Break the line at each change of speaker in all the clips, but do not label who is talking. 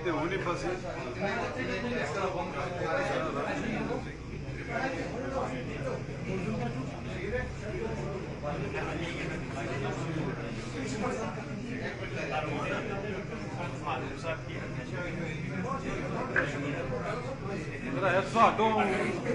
de Unifacil.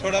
تھوڑا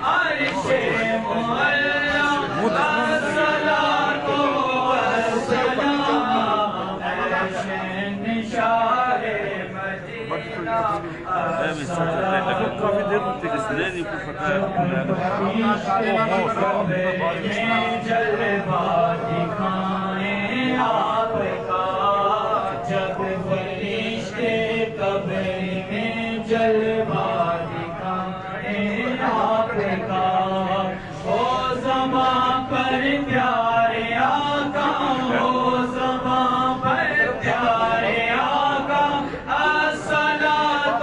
Arşe
میں بھی سوچ رہا ہے لیکن کافی دیر ہوتی ہے اس لیے نہیں کو پتہ ہے
جب فرشتے قبر میں جلوہ دکھائیں آپ کا ہو زباں پر پیارے آقا ہو زباں پر پیارے آقا الصلاۃ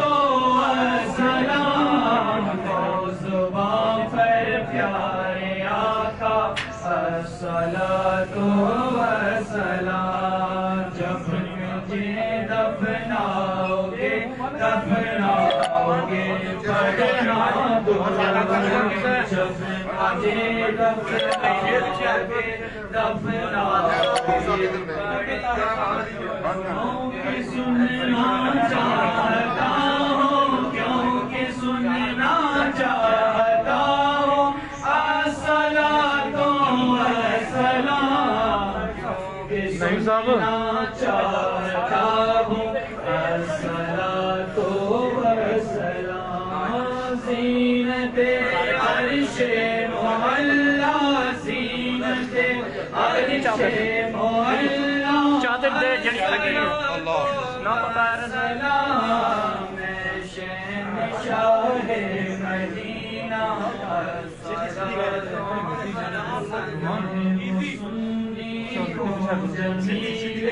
والسلام ہو زباں پر پیارے آقا الصلاۃ والسلام جب مجھے دفناؤ گے پڑھنا دعا جب مجھے کیونکہ سننا چاہتا ہوں کیونکہ سننا چاہتا ہوں الصلاۃ والسلام
نہیں صاحب
چاہتا ہوں الصلاۃ والسلام زینت عرش معلا زینت عرش معلا
چادر دے جڑی لگی ہے نہ پتا ہے
سلام شہنشاہ مدینہ الصلاۃ والسلام جمیل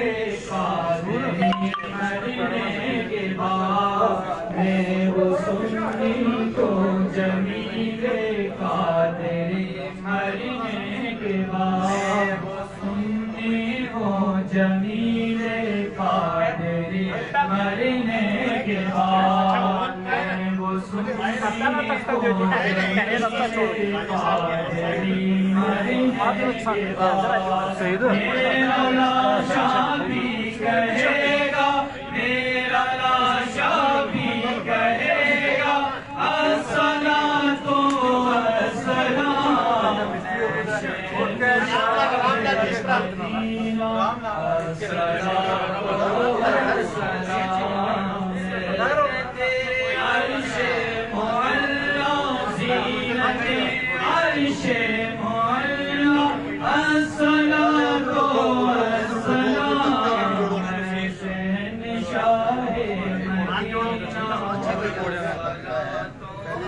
قادری مرنے کے بعد میں وہ سنی کو جمیل قادری مرنے کے بعد وہ سنی کو جمیل قادری مرنے کے بعد میں وہ سنی کو جمیل قادری مرنے کے بعد میرا لاشا بھی کہے گا میرا لاشا بھی کہے گا الصلاۃ والسلام عرش معلا زینت عرش معلا الصلاۃ والسلام شہنشاہ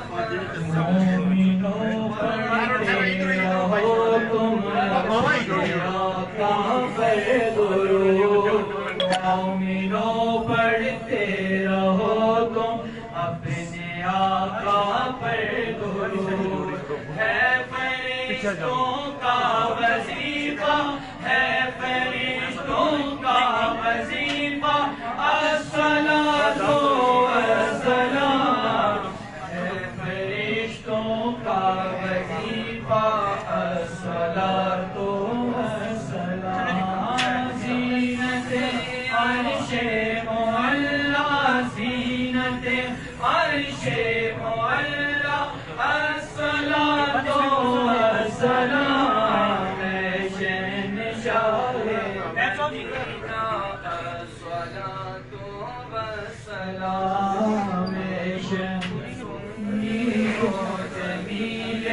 مدینہ مومنوں پڑھتے رہو تم اپنے آقا پر درود مومنوں پڑھتے رہو تم اپنے آقا پر درود ہے فرشتوں کا وظیفہ ہے فرشتوں کا وظیفہ الصلاۃ والسلام ہے فرشتوں کا وظیفہ الصلاۃ والسلام زینت عرش معلا زینت عرش معلا الصلاۃ والسلام شہنشاہ مدینہ الصلاۃ والسلام شہنی کو جمیل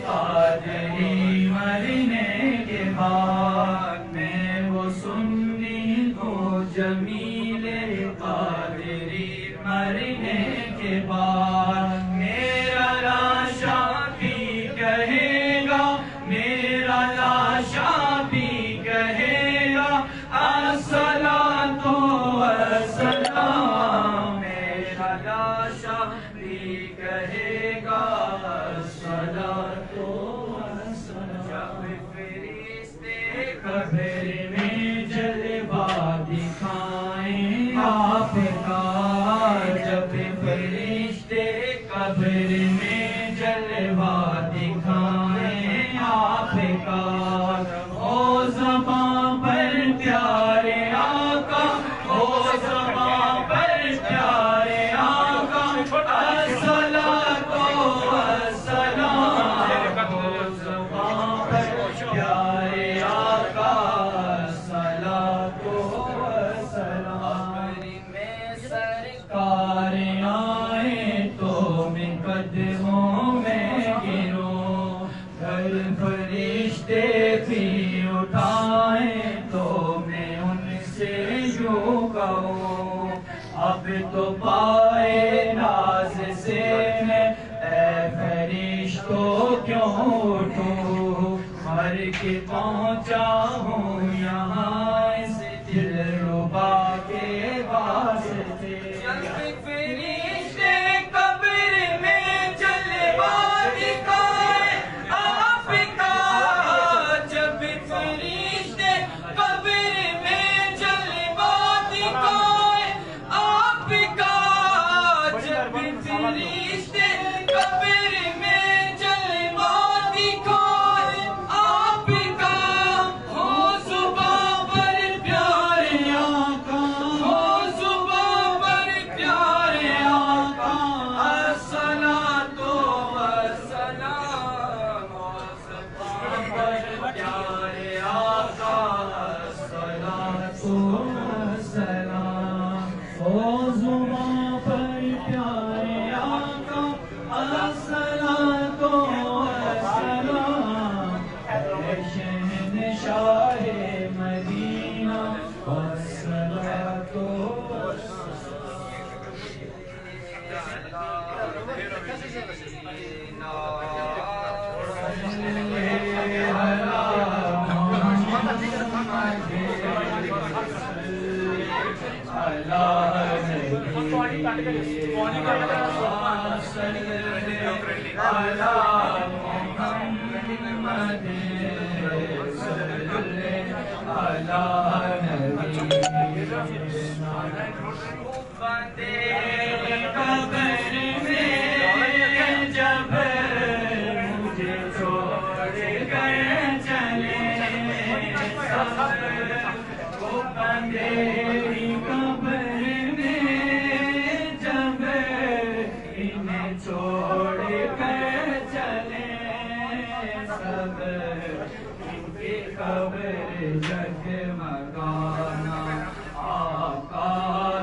قادری مرنے کے بعد میں وہ سنی کو جمیل قادری مرنے کے بعد میرا لاشا بھی کہے گا میرا لاشا بھی کہے گا الصلاۃ والسلام میرا لاشا بھی کہے گا الصلاۃ والسلام جب فرشتے قبر میں جلوہ دکھائیں آپ کا جب فرشتے قبر میں جلوہ دکھائیں آپ کا او زباں پر پیارے آقا او زباں پر پیارے آقا الصلاۃ والسلام او زباں پر پیارے آقا الصلاۃ والسلام میں سرکار آئے
تو پائے ناز سے میں اے فرشتوں کیوں اٹھوں مر کے پہنچا ہوں یہاں اس دل ربا کے واسطے جب فرشتے قبر میں جلوہ دکھائے آپ کا جب فرشتے قبر میں جلوہ دکھائے آپ کا جب فرشتے قبر میں جلوہ دکھائے آپ کا ہو صبح پر پیارے آقا ہو صبح پر پیارے آقا الصلاۃ والسلام صبح پر پیارے آقا الصلاۃ والسلام ہو صبح پر پیارے آقا الصلاۃ والسلام اے شہنشاہ مدینہ الصلاۃ جگمگانا آقا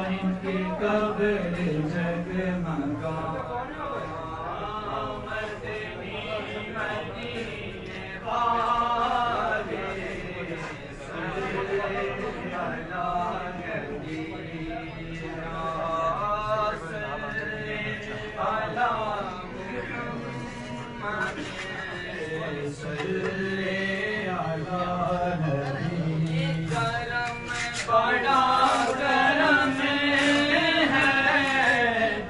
ان کی قبر جگمگانا مدنی مدینے والے صلی علی نبینا صلی علی محمد صلی بڑا کرم ہے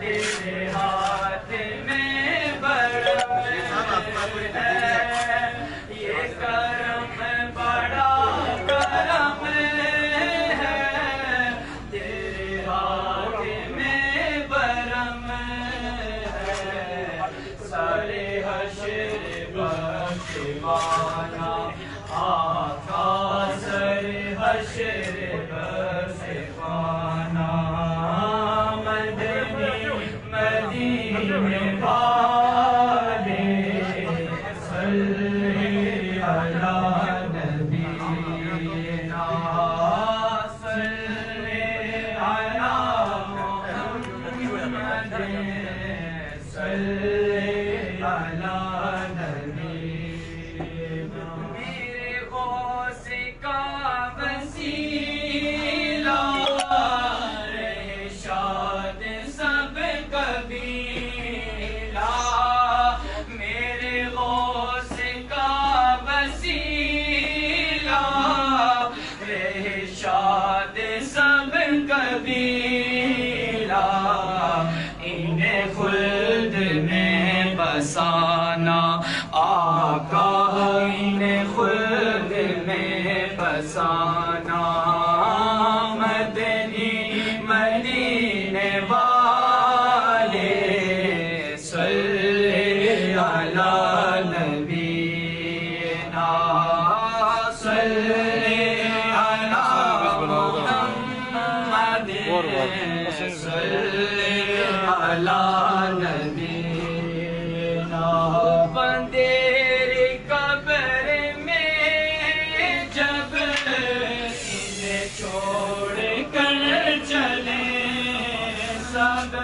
تیرے ہاتھ میں برم ہے یہ کرم بڑا کرم ہے تیرے ہاتھ میں برم ہے سارے حشر بخشوانا آقا سر حشر بخشوانا مدنی مدینے والے صلی علی نبینا صلی علی محمد صلی علی انہیں خلد میں بسانا آقا انہیں خلد میں بسانا مدنی مدینے والے صلی علی نبینا صلی علی محمد صلی علی نبینا بندیر قبر میں جب انہیں چھوڑ کر چلے سب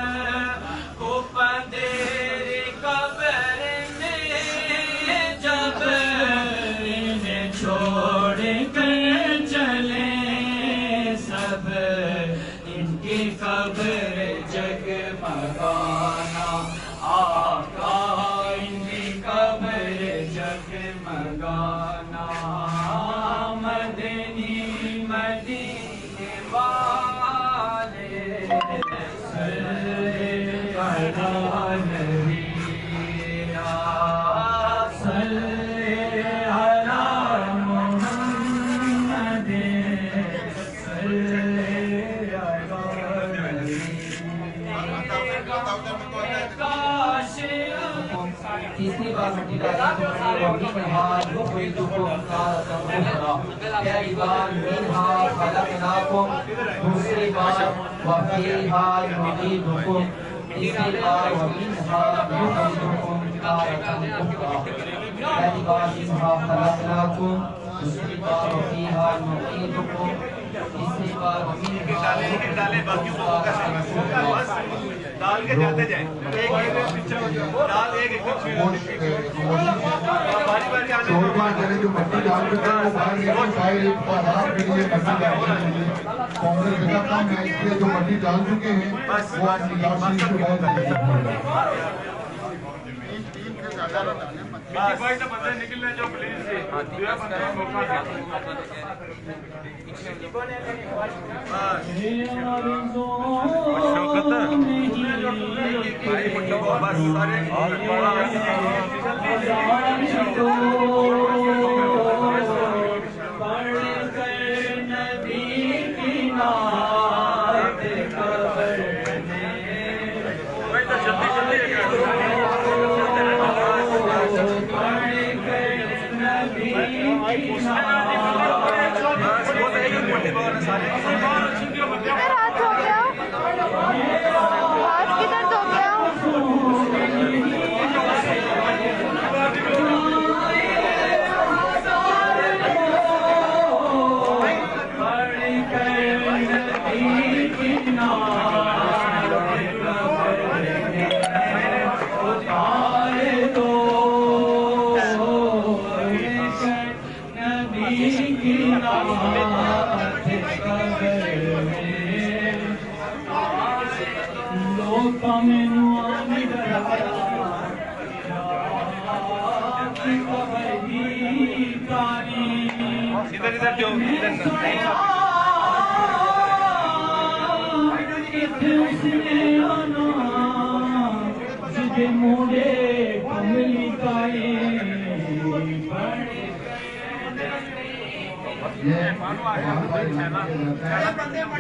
کو بندیر قبر میں جب انہیں چھوڑ کر چلے سب ان کی قبر تیسری بار مٹی ڈالی تو بڑی وہی نہا کوئی تو کو پہلی بار منہا خلقناکم، دوسری بار وفیہا نعیدکم، تیسری بار ومنہا نخرجکم تارۃ اخری. پہلی بار منہا خلقناکم، دوسری بار وفیہا نعیدکم، تیسری بار ومنہا
ڈال کے جاتے جائیں ڈال ایک
شوربہ چلے جو مٹی ڈال چکے ہیں وہ باہر نکل فائل تعداد کے لیے مٹی ڈال چکے ہیں کامل جگہ کم ہے اس لیے جو مٹی ڈال چکے ہیں وہ نگاہ شریف کے بعد
نکلنے جو پلیز
ہاتھ ہو گیا ہاتھ کدھر دھو گیا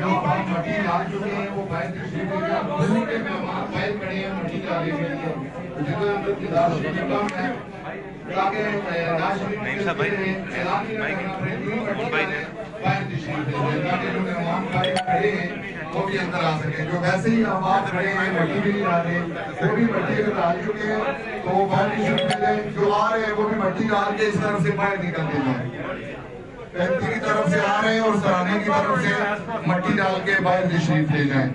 جو مٹی ڈال چکے ہیں وہ باہر تشریف لے گئے دور کے مہمان باہر کھڑے ہیں مٹی ڈالنے کے لیے جگہ اقتدار کم ہے تاکہ نواز شریف کے اعلان بھی کرنا پڑے باہر تشریف لے جائیں تاکہ جو مہمان باہر کھڑے ہیں وہ بھی اندر آ سکیں جو ویسے ہی آباد کھڑے ہیں مٹی بھی نہیں ڈالے وہ بھی مٹی اگر ڈال چکے ہیں تو وہ باہر تشریف لے جائیں جو آ رہے ہیں وہ بھی مٹی ڈال کے اس طرف سے باہر نکل دے جائیں پینتی کی طرف سے آ رہے ہیں اور سرانے کی طرف سے مٹی ڈال کے باہر تشریف لے جائیں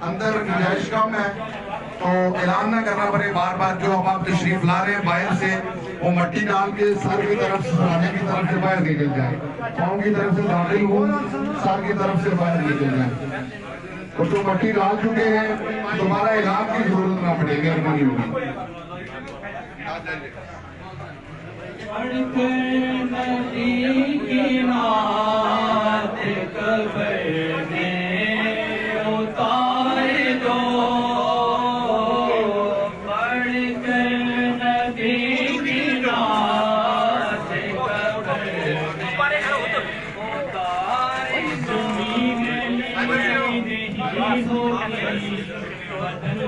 اندر گنجائش کم ہے تو اعلان نہ کرنا پڑے بار بار جو اب آپ تشریف لا رہے ہیں باہر سے وہ مٹی ڈال کے سر کی طرف سے سرانے کی طرف سے باہر نکل جائیں پاؤں کی طرف سے داخل ہوں سر کی طرف سے باہر نکل جائیں اور جو مٹی ڈال چکے ہیں دوبارہ اعلان کی ضرورت نہ پڑے گی مہربانی ہوگی
پڑھ کر نبی کی نعت قبر میں اتار دو پڑھ کر نبی کی نعت قبر میں اتار زمین نہیں ہوگی بدل نہیں ہوتا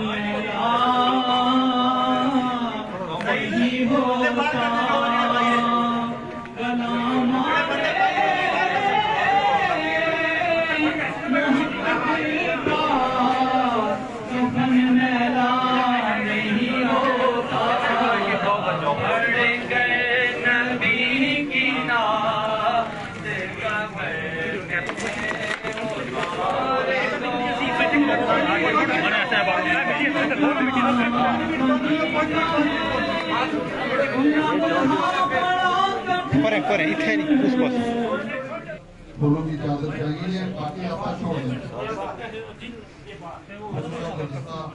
بولوں کی اجازت چاہیے ہے باقی آپ چھوڑ دیں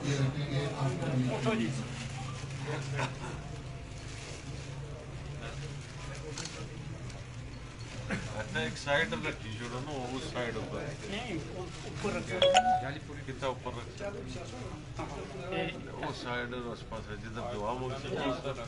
یہ رکھیں گے آپ
اچھا ایک سائڈ رکھی چھوڑو نا اس سائڈ اوپر
نہیں اوپر رکھو
کتنا اوپر رکھا وہ سائڈ اور اس پاس ہے جدھر دعا مانگتے ہیں اس طرف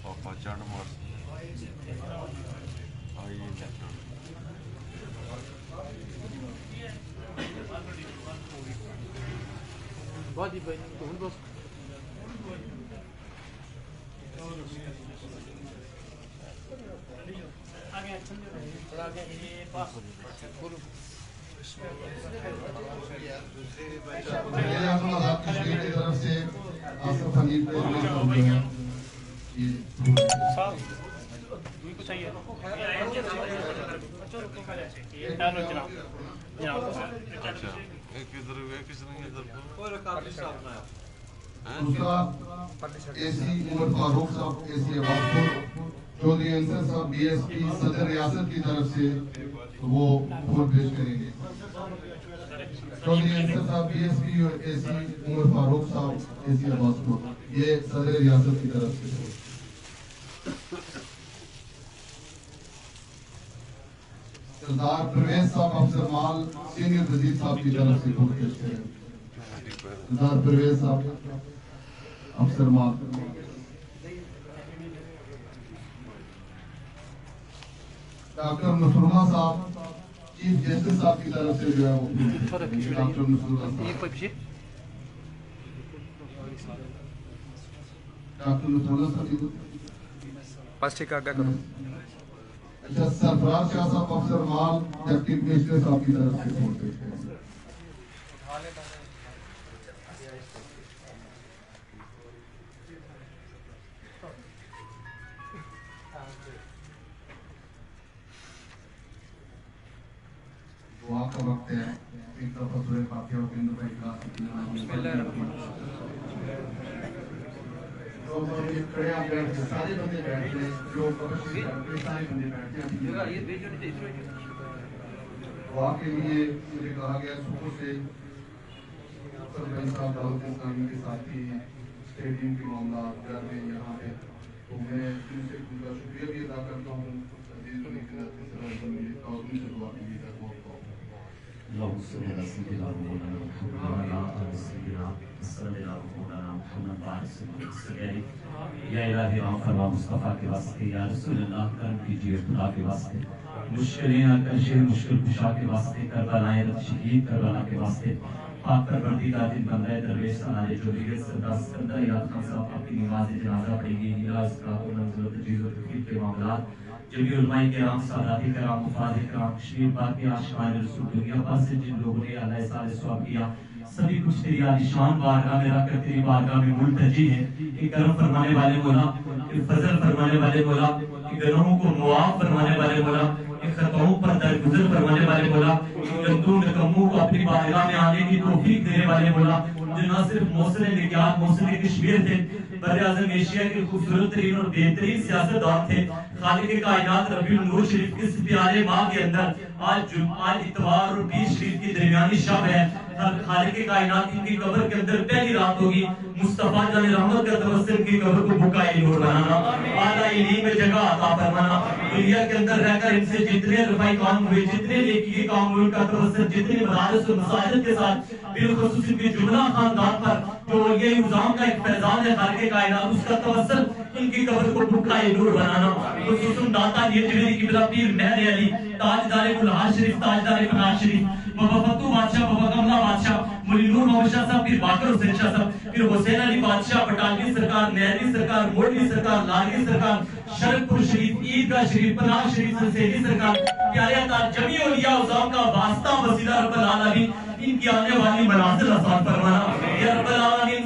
پاپا چڑھ مار آئیے
اعظم آزاد کشمیر کی طرف سے آصف حنیف کو
اچھا ایک ادھر کس نے ادھر
دوسرا اے سی عمر فاروق صاحب اے سی عباس پور چودھری انصر صاحب بی ایس پی صدر ریاست کی طرف سے وہ پھول پیش کریں گے چودھری انصر صاحب بی ایس پی اور اے سی عمر فاروق صاحب اے سی عباس پور یہ صدر ریاست کی طرف سے سردار پرویز صاحب افسر مال سینئر وزیر صاحب کی طرف سے پھول پیش کریں گے سردار پرویز صاحب افسر مال ڈاکٹر نصراللہ صاحب چیف جسٹس صاحب کی طرف سے جو ہے وہ ڈاکٹر نصراللہ صاحب ڈاکٹر نصراللہ صاحب اچھا سرفراز شاہ صاحب افسر مال ڈپٹی کمشنر صاحب کی طرف سے پھول پیش کریں گے دعا کا وقت ہے ایک دفعہ سورہ فاتحہ اور تین دفعہ اخلاص کھڑے آپ بیٹھ کے سارے بندے بیٹھ کے جو سارے بندے بیٹھ کے دعا کے لیے مجھے کہا گیا صبح سے سرپنچ صاحب دعوت اسلامی کے ساتھی اسٹیڈیم کے معاملات کر رہے ہیں یہاں پہ تو میں ان سے ان کا شکریہ بھی ادا کرتا ہوں عزیز اور ان سے دعا کے لیے
اللهم صل على سيدنا مولانا محمد وعلى آل سيدنا سيدنا مولانا محمد بارك وسلم یا الہی رحم فرما مصطفیٰ کے واسطے یا رسول اللہ کرم کیجیے خدا کے واسطے مشکلیں کشے مشکل کشا کے واسطے کربلائیں رت شہید کربلا کے واسطے آپ پروردگار دل بندہ درویش سنائے جو بھی سردار سکندر یاد خان صاحب آپ کی نماز جنازہ پڑھے گی علاج کا منزل و تجویز و تفویض کے معاملات جبھی علماء کرام سادات کرام مفاضل کرام کشمیر پاک کے عاشقان رسول دنیا بھر سے جن لوگوں نے اللہ صالح ثواب کیا سبھی کچھ تیری عالیشان بارگاہ میں رکھ کر تیری بارگاہ میں ملتجی ہے کہ کرم فرمانے والے مولا کہ فضل فرمانے والے مولا کہ گناہوں کو معاف فرمانے والے مولا کہ خطاؤں پر درگزر فرمانے والے مولا کہ گندوں نکموں کو اپنی بارگاہ میں آنے کی توفیق دینے والے مولا جو نہ صرف موصل نگیات موصل کشمیر تھے بر اعظم ایشیا کے خوبصورت ترین اور بہترین سیاستدان تھے خالق کائنات ربیع النور شریف کے اس پیارے ماہ کے اندر آج اتوار اور 20 شریف کی درمیانی شب ہے خالق کائنات ان کی قبر کے اندر پہلی رات ہوگی مصطفیٰ جان رحمت کا توسل کی قبر کو بکائے نور بنانا اعلیٰ علم میں جگہ عطا فرمانا دنیا کے اندر رہ کر ان سے جتنے رفائی کام ہوئے جتنے نیکی کے کام ہوئے ان کا توسل جتنے مدارس و مساجد کے ساتھ بالخصوص ان کے جملہ خاندان پر جو یہ نظام کا ایک فیضان ہے خالق کائنات اس کا توسل ان کی قبر کو بکائے نور بنانا خصوصاً داتا نیجویری کی بلا پیر مہر علی تاجدار ملحاظ شریف تاجدار مناظ شریف بابا فتو بادشاہ بابا کملا بادشاہ مولی نور محمد شاہ صاحب پھر باقر حسین شاہ صاحب پھر حسین علی بادشاہ بٹالوی سرکار نہروی سرکار موڑوی سرکار لاروی سرکار شرک پور شریف عیدگاہ شریف پناہ شریف سنسیری سرکار پیارے عطا جمیع اولیاء عظام کا واسطہ وسیلہ رب العالمین ان کی آنے والی منازل آسان فرمانا یا رب العالمین